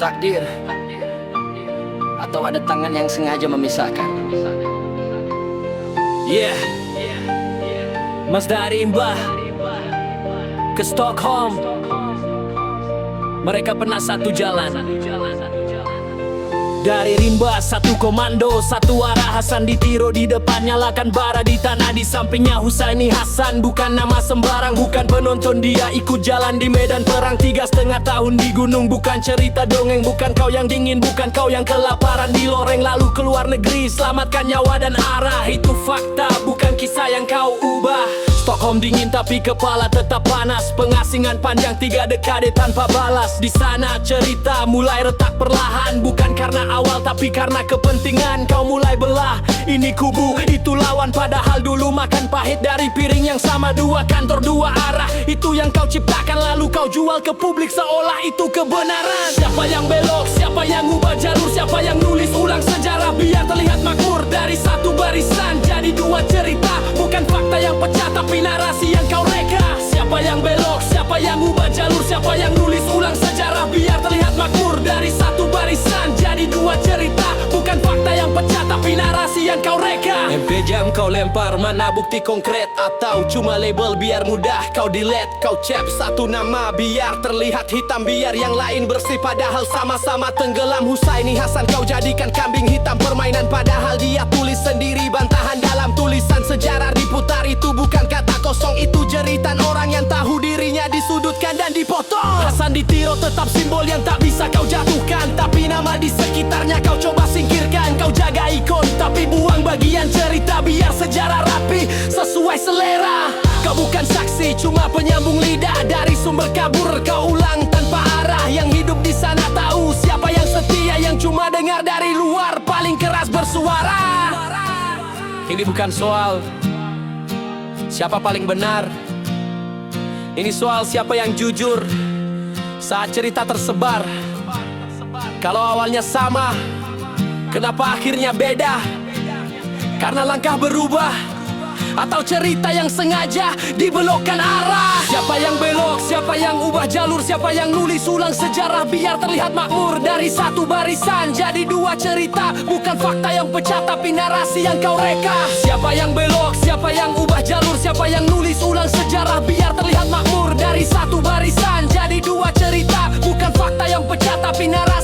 takdir atau ada tangan yang sengaja memisahkan. Yeah, Mas dari Imbah ke Stockholm, mereka pernah satu jalan. Dari rimba satu komando, satu arah. Hasan ditiro di depan, nyalakan bara di tanah. Di sampingnya Husaini Hasan, bukan nama sembarang, bukan penonton, dia ikut jalan di medan perang. 3,5 tahun di gunung, bukan cerita dongeng. Bukan kau yang dingin, bukan kau yang kelaparan di loreng. Lalu keluar negeri, selamatkan nyawa dan arah. Itu fakta, bukan kisah yang kau ubah. Stockholm dingin tapi kepala tetap panas. Pengasingan panjang 3 dekade tanpa balas. Di sana cerita mulai retak perlahan, bukan karena awal tapi karena kepentingan. Kau mulai belah, ini kubu, itu lawan. Padahal dulu makan pahit dari piring yang sama. 2 kantor 2 arah, itu yang kau ciptakan. Lalu kau jual ke publik seolah itu kebenaran. Siapa yang belok, siapa yang ubah jalur, siapa yang nulis ulang sejarah biar terlihat makmur. Dari satu barisan jadi 2 cerita, bukan fakta yang pecah tapi narasi yang kau reka. Siapa yang belok, siapa yang ubah jalur, siapa yang nulis ulang sejarah biar terlihat makmur. Dari satu barisan jadi 2 cerita, bukan fakta yang pecah tapi narasi yang kau reka. MP jam kau lempar, mana bukti konkret? Atau cuma label biar mudah kau delete? Kau cap satu nama biar terlihat hitam, biar yang lain bersih padahal sama-sama tenggelam. Husaini Hasan kau jadikan kambing hitam permainan, padahal dia tulis sendiri bantahan dalam tulisan sejarah diputar. Itu bukan kata kosong, itu jeritan orang yang tahu dirinya disudutkan dan dipotong. Hasan ditiro tetap simbol yang tak bisa kau jatuhkan, tapi nama di sekitarnya kau coba singkirkan. Kau jaga ikon tapi buang bagian cerita biar sejarah rapi sesuai selera. Kau bukan saksi, cuma penyambung lidah. Dari sumber kabur kau ulang tanpa arah. Yang hidup di sana tahu siapa yang setia, yang cuma dengar dari luar paling keras bersuara. Ini bukan soal siapa paling benar, ini soal siapa yang jujur saat cerita tersebar. Kalau awalnya sama, kenapa akhirnya beda? Karena langkah berubah atau cerita yang sengaja dibelokkan arah. Siapa yang belok, siapa yang ubah jalur, siapa yang nulis ulang sejarah biar terlihat makmur. Dari satu barisan jadi 2 cerita, bukan fakta yang pecah tapi narasi yang kau reka. Siapa yang belok, siapa yang ubah jalur, siapa yang nulis ulang sejarah biar terlihat makmur. Dari satu barisan jadi 2 cerita, bukan fakta yang pecah tapi narasi